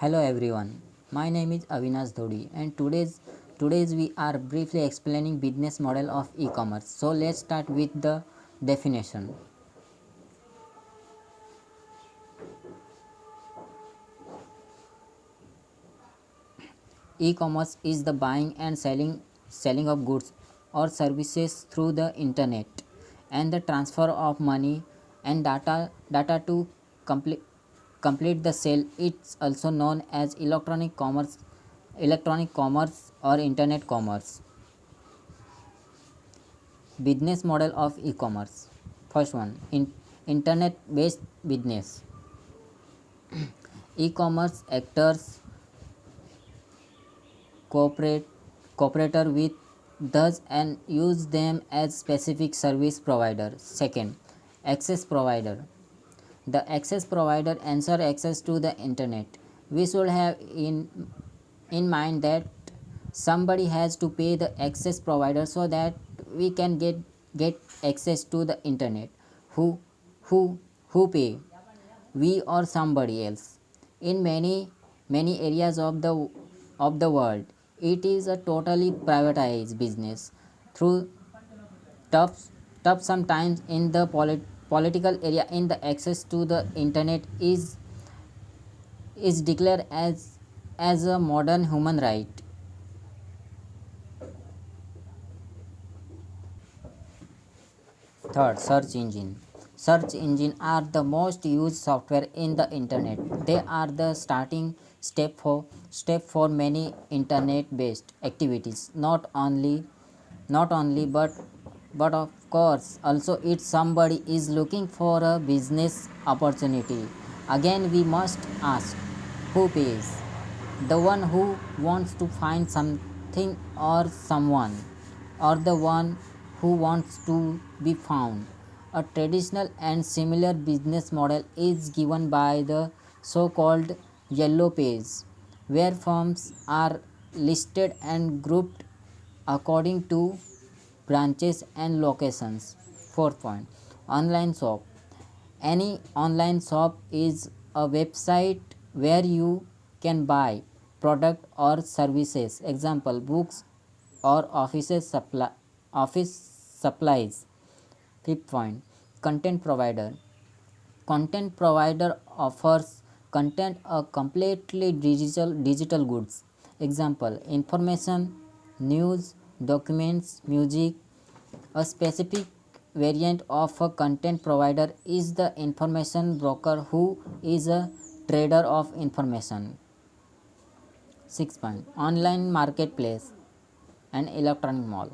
Hello everyone, my name is Avinash Dhodi and today's we are briefly explaining business model of e-commerce. So let's start with the definition. E-commerce is the buying and selling of goods or services through the internet and the transfer of money and data to complete complete the sale. It's also known as electronic commerce or internet commerce. Business model of e-commerce. First one, internet based business. E-commerce actors cooperate cooperator with thus and use them as specific service provider. Second, access provider. The access provider ensure access to the internet. We should have in mind that somebody has to pay the access provider so that we can get access to the internet. Who who who pay, we or somebody else? In many areas of the world, it is a totally privatized business through tough sometimes in the political area. In the access to the internet is declared as a modern human right. Third, search engine are the most used software in the internet. They are the starting step for many internet based activities. Not only but of course also if somebody is looking for a business opportunity, again we must ask, who pays? The one who wants to find something or someone, or the one who wants to be found? A traditional and similar business model is given by the so called yellow page, where firms are listed and grouped according to branches and locations. Fourth point, online shop. Any online shop is a website where you can buy product or services. Example, books or office supplies. Fifth point, content provider. Content provider offers content a completely digital goods. Example, information, news, documents, music. A specific variant of a content provider is the information broker, who is a trader of information. 6 point, online marketplace and electronic mall.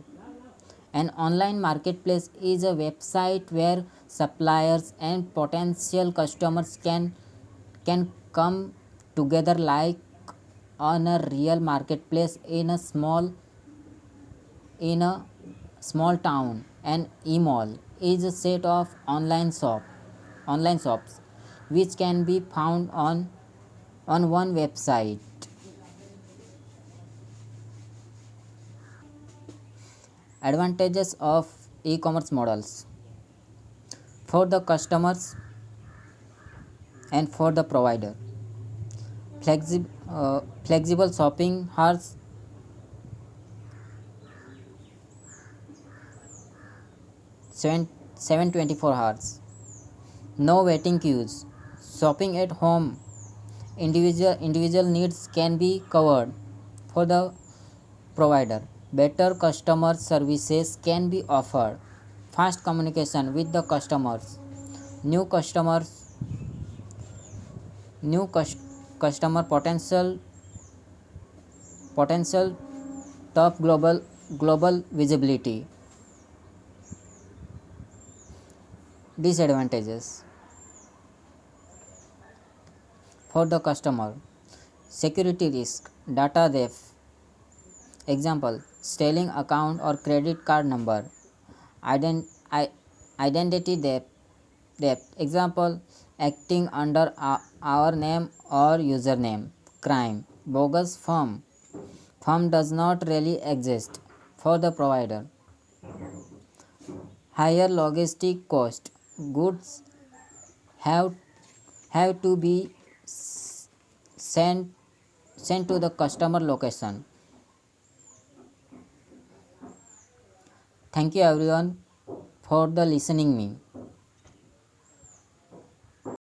An online marketplace is a website where suppliers and potential customers can come together like on a real marketplace in a small town. An e-mall is a set of online shops which can be found on one website. Advantages of e-commerce models for the customers and for the provider. Flexible shopping hours, 7 hours. No waiting queues. Shopping at home. Individual needs can be covered. For the provider, better customer services can be offered. Fast communication with the customers. New customers, new customer potential top global visibility. Disadvantages for the customer: security risk, data theft. Example, stealing account or credit card number. Ident- I- Identity theft. Example, acting under our name or username. Crime, bogus firm does not really exist. For the provider, higher logistic cost. Goods have have to be sent sent to the customer location. Thank you everyone for the listening me.